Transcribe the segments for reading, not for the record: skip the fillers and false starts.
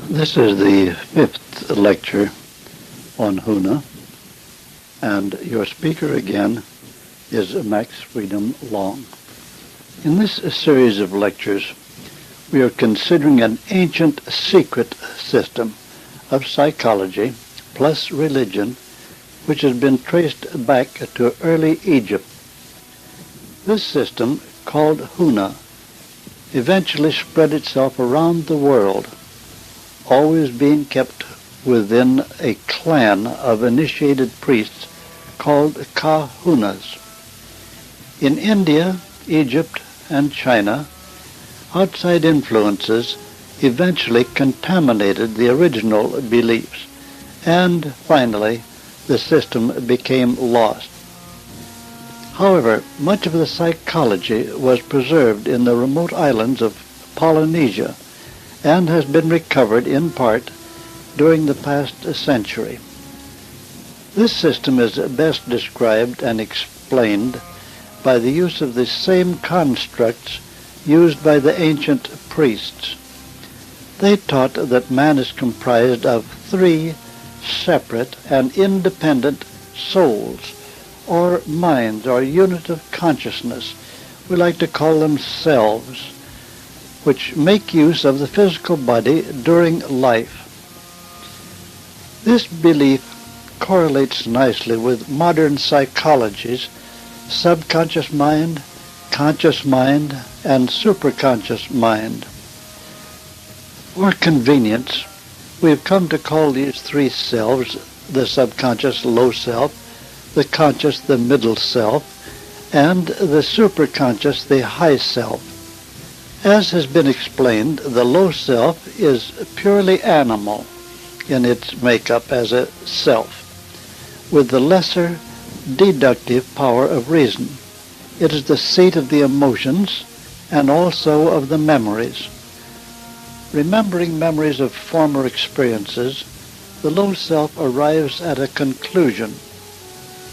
This is the fifth lecture on Huna, and your speaker again is Max Freedom Long. In this series of lectures, we are considering an ancient secret system of psychology plus religion which has been traced back to early Egypt. This system, called Huna, eventually spread itself around the world, always being kept within a clan of initiated priests called Kahunas. In India, Egypt, and China, outside influences eventually contaminated the original beliefs, and finally the system became lost. However, much of the psychology was preserved in the remote islands of Polynesia and has been recovered in part during the past century. This system is best described and explained by the use of the same constructs used by the ancient priests. They taught that man is comprised of three separate and independent souls, or minds, or unit of consciousness. We like to call them selves, which make use of the physical body during life. This belief correlates nicely with modern psychology's subconscious mind, conscious mind, and superconscious mind. For convenience, we've come to call these three selves the subconscious low self, the conscious the middle self, and the superconscious the high self. As has been explained, the low self is purely animal in its makeup as a self, with the lesser deductive power of reason. It is the seat of the emotions and also of the memories. Remembering memories of former experiences, the low self arrives at a conclusion.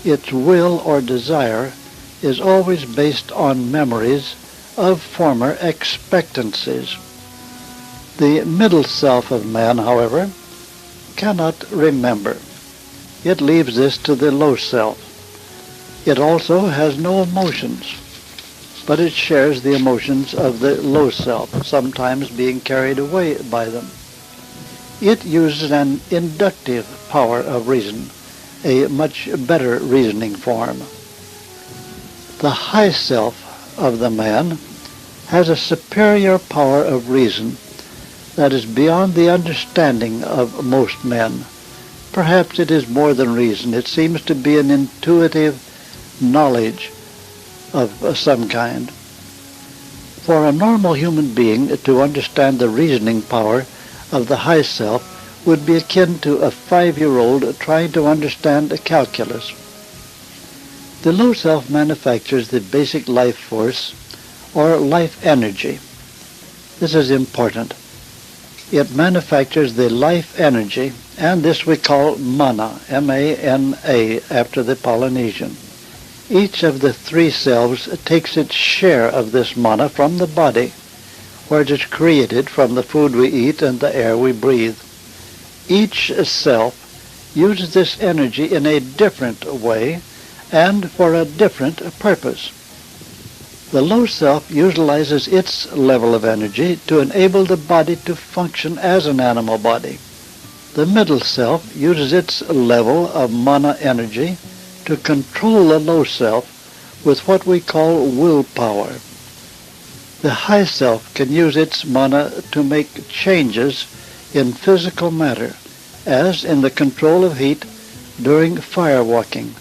Its will or desire is always based on memories of former expectancies. The middle self of man, however, cannot remember. It leaves this to the low self. It also has no emotions, but it shares the emotions of the low self, sometimes being carried away by them. It uses an inductive power of reason, a much better reasoning form. The high self of the man has a superior power of reason that is beyond the understanding of most men. Perhaps it is more than reason. It seems to be an intuitive knowledge of some kind. For a normal human being to understand the reasoning power of the high self would be akin to a 5-year-old trying to understand calculus. The low self manufactures the basic life force or life energy. This is important. It manufactures the life energy, and this we call mana, M-A-N-A, after the Polynesian. Each of the three selves takes its share of this mana from the body, where it is created from the food we eat and the air we breathe. Each self uses this energy in a different way and for a different purpose. The low self utilizes its level of energy to enable the body to function as an animal body. The middle self uses its level of mana energy to control the low self with what we call willpower. The high self can use its mana to make changes in physical matter, as in the control of heat during fire walking.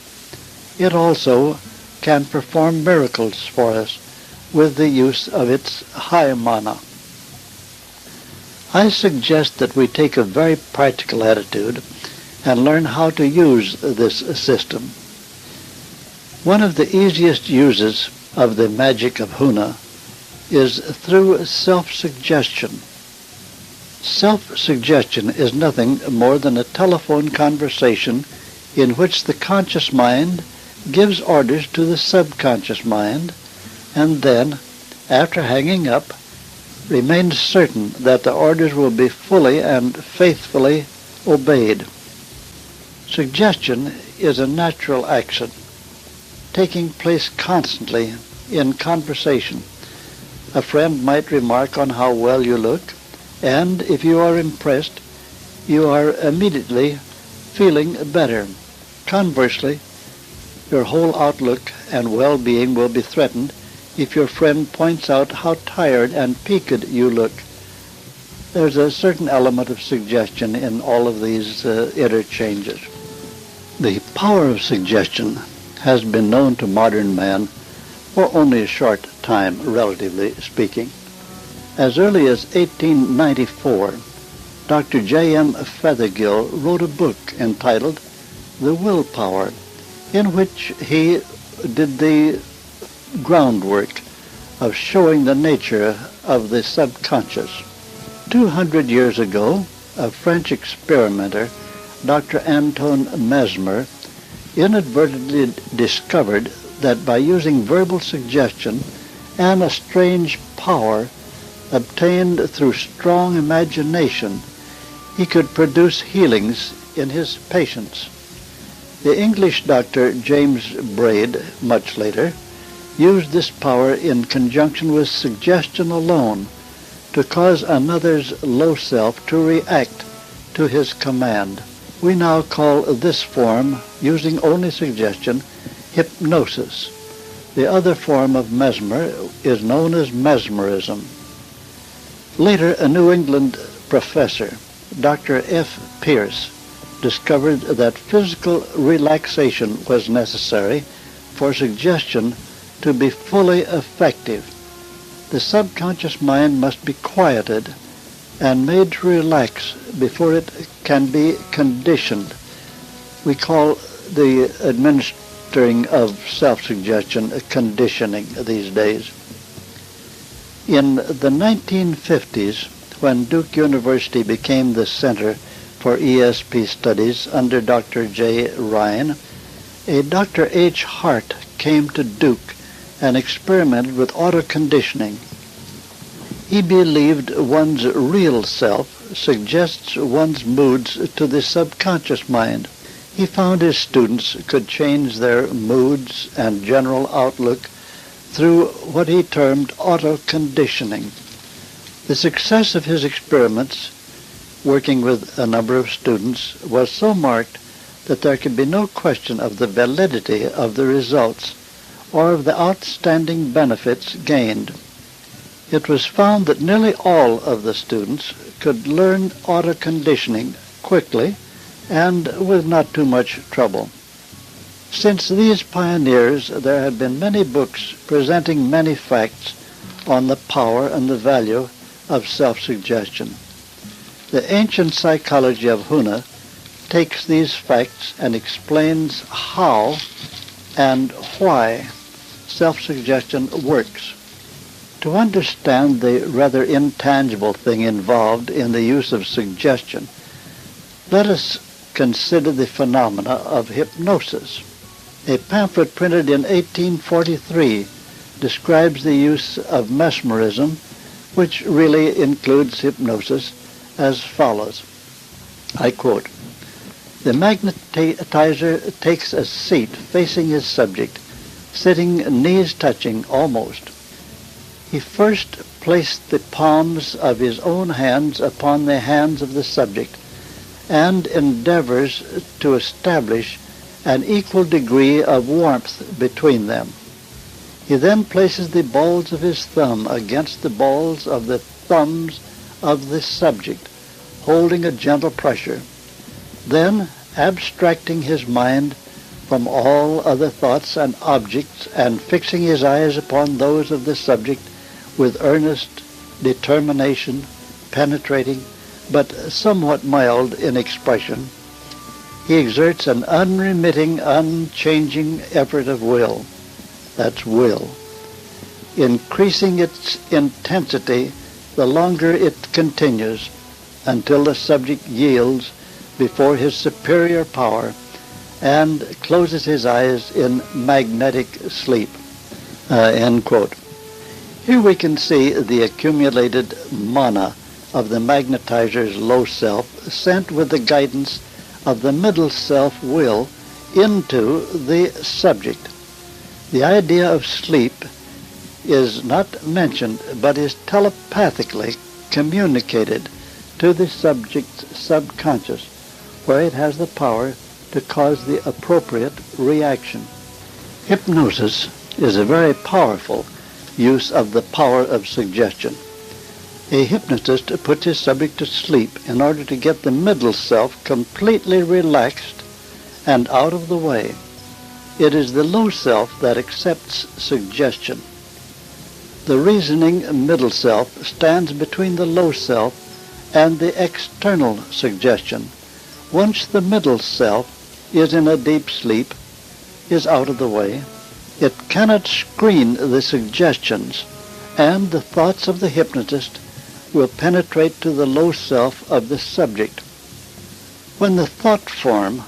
It also can perform miracles for us with the use of its high mana. I suggest that we take a very practical attitude and learn how to use this system. One of the easiest uses of the magic of Huna is through self-suggestion. Self-suggestion is nothing more than a telephone conversation in which the conscious mind gives orders to the subconscious mind, and then, after hanging up, remain certain that the orders will be fully and faithfully obeyed. Suggestion is a natural action, taking place constantly in conversation. A friend might remark on how well you look, and if you are impressed, you are immediately feeling better. Conversely, your whole outlook and well-being will be threatened if your friend points out how tired and peaked you look. There's a certain element of suggestion in all of these interchanges. The power of suggestion has been known to modern man for only a short time, relatively speaking. As early as 1894, Dr. J.M. Fethergill wrote a book entitled The Willpower, in which he did the groundwork of showing the nature of the subconscious. 200 years ago, a French experimenter, Dr. Anton Mesmer, inadvertently discovered that by using verbal suggestion and a strange power obtained through strong imagination, he could produce healings in his patients. The English doctor James Braid, much later, used this power in conjunction with suggestion alone to cause another's low self to react to his command. We now call this form, using only suggestion, hypnosis. The other form of mesmer is known as mesmerism. Later, a New England professor, Dr. F. Pierce, discovered that physical relaxation was necessary for suggestion to be fully effective. The subconscious mind must be quieted and made to relax before it can be conditioned. We call the administering of self-suggestion conditioning these days. In the 1950s, when Duke University became the center for ESP studies under Dr. J. Ryan, a Dr. H. Hart came to Duke and experimented with auto-conditioning. He believed one's real self suggests one's moods to the subconscious mind. He found his students could change their moods and general outlook through what he termed auto-conditioning. The success of his experiments, working with a number of students, was so marked that there could be no question of the validity of the results or of the outstanding benefits gained. It was found that nearly all of the students could learn auto-conditioning quickly and with not too much trouble. Since these pioneers, there have been many books presenting many facts on the power and the value of self-suggestion. The ancient psychology of Huna takes these facts and explains how and why self-suggestion works. To understand the rather intangible thing involved in the use of suggestion, let us consider the phenomena of hypnosis. A pamphlet printed in 1843 describes the use of mesmerism, which really includes hypnosis, as follows. I quote, "The magnetizer takes a seat facing his subject, sitting knees touching almost. He first placed the palms of his own hands upon the hands of the subject and endeavors to establish an equal degree of warmth between them. He then places the balls of his thumb against the balls of the thumbs of the subject, holding a gentle pressure. Then, abstracting his mind from all other thoughts and objects and fixing his eyes upon those of the subject with earnest determination, penetrating, but somewhat mild in expression, he exerts an unremitting, unchanging effort of will." That's will. "Increasing its intensity the longer it continues, until the subject yields before his superior power and closes his eyes in magnetic sleep." End quote. Here we can see the accumulated mana of the magnetizer's low self sent with the guidance of the middle self will into the subject. The idea of sleep is not mentioned but is telepathically communicated to the subject's subconscious, where it has the power to cause the appropriate reaction. Hypnosis is a very powerful use of the power of suggestion. A hypnotist puts his subject to sleep in order to get the middle self completely relaxed and out of the way. It is the low self that accepts suggestion. The reasoning middle self stands between the low self and the external suggestion. Once the middle self is in a deep sleep, is out of the way, it cannot screen the suggestions, and the thoughts of the hypnotist will penetrate to the low self of the subject. When the thought form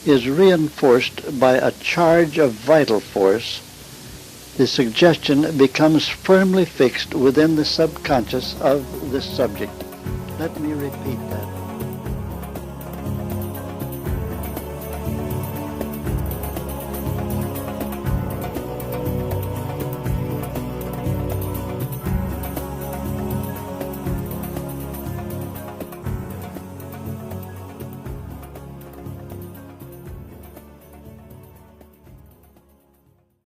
is reinforced by a charge of vital force, the suggestion becomes firmly fixed within the subconscious of the subject. Let me repeat that.